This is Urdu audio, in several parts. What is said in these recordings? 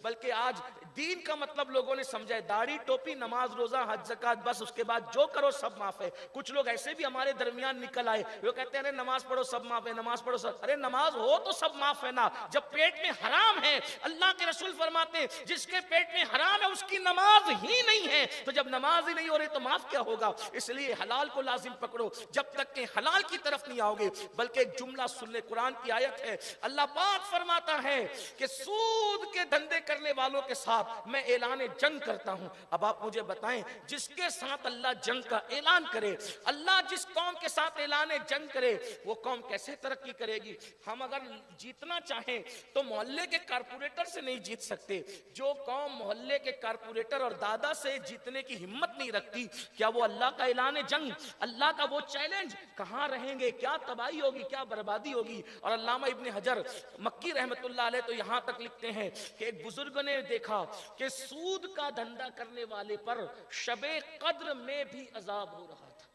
بلکہ آج دین کا مطلب لوگوں نے سمجھا ہے داڑھی ٹوپی نماز روزہ حج زکات، بس اس کے بعد جو کرو سب معاف ہے۔ کچھ لوگ ایسے بھی ہمارے درمیان نکل آئے، وہ کہتے ہیں نماز پڑھو سب معاف ہے، نماز پڑھو سب، ارے نماز ہو تو سب معاف ہے نا، جب پیٹ میں حرام ہے اللہ کے رسول فرماتے ہیں جس کے پیٹ میں حرام ہے اس کی نماز ہی نہیں ہے، تو جب نماز ہی نہیں ہو رہی تو معاف کیا ہوگا؟ اس لیے حلال کو لازم پکڑو جب تک کہ حلال کی طرف نہیں آؤ گے۔ بلکہ ایک جملہ سن لے، قرآن کی آیت ہے، اللہ پاک فرماتا ہے کہ سود کے دھندے کرنے والوں کے ساتھ میں اعلان جنگ کرتا ہوں۔ اب آپ مجھے بتائیں جس کے ساتھ اللہ جنگ کا اعلان کرے، اللہ جس قوم کے ساتھ اعلان جنگ کرے وہ قوم کیسے ترقی کرے گی؟ ہم اگر جیتنا چاہیں تو محلے کے کارپوریٹر سے نہیں جیت سکتے۔ جو قوم محلے کے کارپوریٹر اور دادا سے جیتنے کی ہمت نہیں رکھتی، کیا وہ اللہ کا اعلان جنگ، اللہ کا وہ چیلنج کہاں رہیں گے؟ کیا تباہی ہوگی، کیا بربادی ہوگی؟ اور علامہ ابن حجر مکی رحمت اللہ علیہ تو یہاں تک لکھتے ہیں کہ ایک بزرگ نے دیکھا کہ سود کا دھندا کرنے والے پر شب قدر میں بھی عذاب ہو رہا تھا۔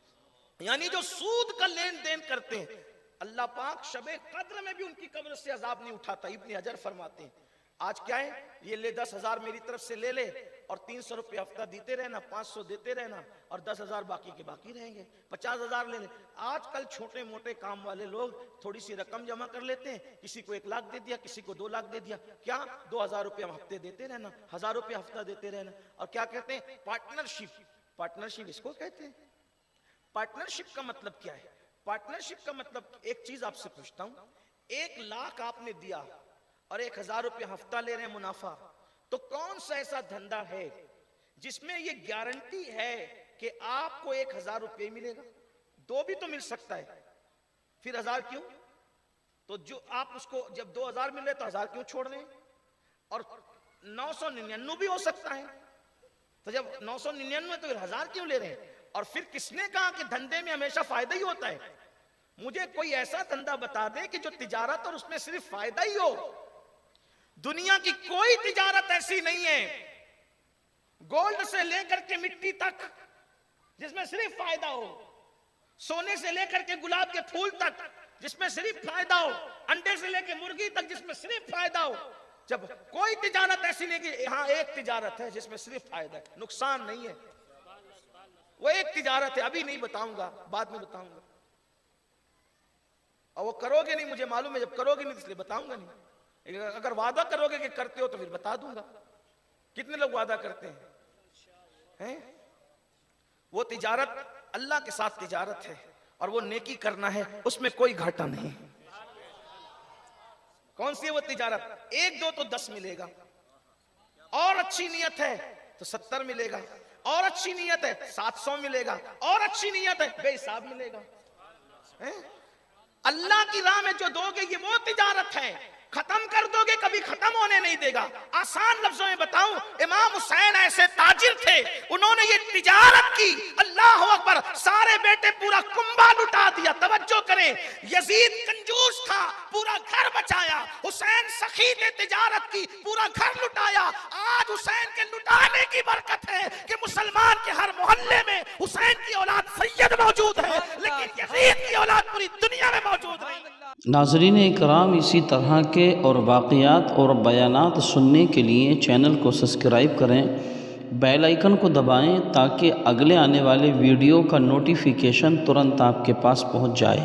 یعنی جو سود کا لین دین کرتے ہیں اللہ پاک شب قدر میں بھی ان کی قبر سے عذاب نہیں اٹھاتا۔ ابن حجر فرماتے ہیں آج کیا ہے، یہ لے 10,000 میری طرف سے لے لے اور 300 روپے ہفتہ دیتے رہنا، 500 دیتے رہنا اور 10,000 باقی کے باقی رہیں گے، 50,000 لے لیں۔ آج کل چھوٹے موٹے کام والے لوگ تھوڑی سی رقم جمع کر لیتے ہیں، کسی کو 1 لاکھ دے دیا، کسی کو 2 لاکھ دے دیا، کیا 2,000 روپے ہفتے دیتے رہنا، 1,000 روپے ہفتہ دیتے رہنا۔ اور کیا کہتے ہیں؟ پارٹنرشپ۔ پارٹنرشپ اس کو کہتے ہیں۔ پارٹنرشپ کا مطلب کیا ہے؟ پارٹنرشپ کا مطلب ایک چیز آپ سے پوچھتا ہوں، 1 لاکھ آپ نے دیا اور 1,000 روپے ہفتہ لے رہے ہیں منافع، تو کون سا ایسا دھندا ہے جس میں یہ گارنٹی ہے کہ آپ کو 1,000 روپے ملے گا؟ 2 بھی تو مل سکتا ہے، پھر 1,000 کیوں؟ تو جو آپ اس کو جب 2,000 مل رہے تو 1,000 کیوں چھوڑ رہے ہیں؟ اور 999 بھی ہو سکتا ہے، تو جب 999 تو پھر 1,000 کیوں لے رہے ہیں؟ اور پھر کس نے کہا کہ دھندے میں ہمیشہ فائدہ ہی ہوتا ہے؟ مجھے کوئی ایسا دھندا بتا دے کہ جو تجارت اور اس میں صرف فائدہ ہی ہو۔ دنیا کی کوئی تجارت ایسی نہیں ہے، گولڈ سے لے کر کے مٹی تک جس میں صرف فائدہ ہو، سونے سے لے کر کے گلاب کے پھول تک جس میں صرف فائدہ ہو، انڈے سے لے کے مرغی تک جس میں صرف فائدہ ہو۔ جب کوئی تجارت ایسی نہیں کہ ہاں ایک تجارت ہے جس میں صرف فائدہ ہے، نقصان نہیں ہے، وہ ایک تجارت ہے، ابھی نہیں بتاؤں گا، بعد میں بتاؤں گا۔ اور وہ کرو گے نہیں، مجھے معلوم ہے جب کرو گے نہیں اس لیے بتاؤں گا نہیں، اگر وعدہ کرو گے کہ کرتے ہو تو پھر بتا دوں گا۔ کتنے لوگ وعدہ کرتے ہیں؟ وہ تجارت اللہ کے ساتھ تجارت ہے اور وہ نیکی کرنا ہے، اس میں کوئی گھاٹا نہیں۔ کون سی ہے وہ تجارت؟ 1 2 تو 10 ملے گا، اور اچھی نیت ہے تو 70 ملے گا، اور اچھی نیت ہے 700 ملے گا، اور اچھی نیت ہے بے حساب ملے گا۔ اللہ کی راہ میں جو دو گے یہ وہ تجارت ہے، ختم کر دو گے کبھی ختم ہونے نہیں دے گا۔ آسان لفظوں میں بتاؤں، امام حسین ایسے تاجر تھے، انہوں نے یہ تجارت کی، اللہ اکبر، سارے بیٹے پورا کنبہ لٹا دیا۔ توجہ کریں، یزید کنجوس تھا، پورا گھر بچایا، حسین سخی نے تجارت کی، پورا گھر لٹایا۔ آج حسین کے لٹانے کی برکت ہے کہ مسلمان کے ہر محلے میں حسین کی اولاد سید موجود ہے، لیکن یزید کی اولاد پوری دنیا میں موجود ہے۔ ناظرین اکرام، اسی طرح کے اور واقعات اور بیانات سننے کے لیے چینل کو سبسکرائب کریں، بیل آئیکن کو دبائیں تاکہ اگلے آنے والے ویڈیو کا نوٹیفیکیشن ترنت آپ کے پاس پہنچ جائے۔